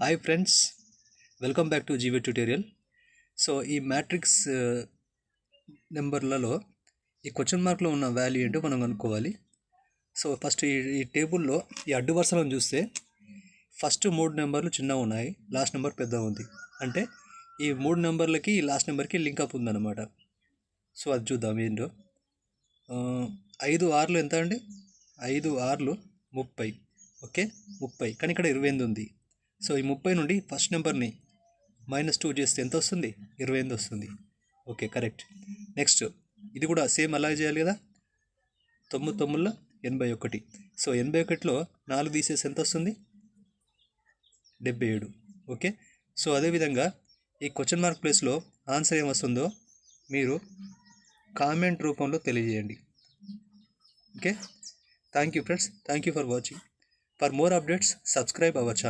Hi friends, welcome back to GV tutorial. So ఈ matrix నెంబర్లలో ఈ క్వశ్చన్ మార్క్లో ఉన్న వాల్యూ ఏంటో మనం కనుక్కోవాలి. సో ఫస్ట్ ఈ టేబుల్లో ఈ అడ్డు వరుసలను చూస్తే ఫస్ట్ 3 నెంబర్లు చిన్నగా ఉన్నాయి, లాస్ట్ నెంబర్ పెద్దగా ఉంది. అంటే ఈ 3 నెంబర్లకి ఈ లాస్ట్ నెంబర్కి లింకప్ ఉందన్నమాట. సో అది చూద్దాం ఏంటో. 5 6 ఎంత అండి? 5 6 30. ఓకే, 30. కానీ ఇక్కడ 28 ఉంది. సో ఈ 30 నుండి ఫస్ట్ నెంబర్ని -2 చేస్తే ఎంత వస్తుంది? 28 వస్తుంది. Okay, correct. నెక్స్ట్ ఇది కూడా సేమ్ అలాగే చేయాలి కదా. 9 9 81. సో 81లో 4 తీసేసి ఎంత వస్తుంది? 77. ఓకే, సో అదేవిధంగా ఈ క్వశ్చన్ మార్క్ ప్లేస్లో ఆన్సర్ ఏమొస్తుందో మీరు కామెంట్ రూపంలో తెలియజేయండి. Okay, thank you friends, thank you for watching. For more updates subscribe our channel.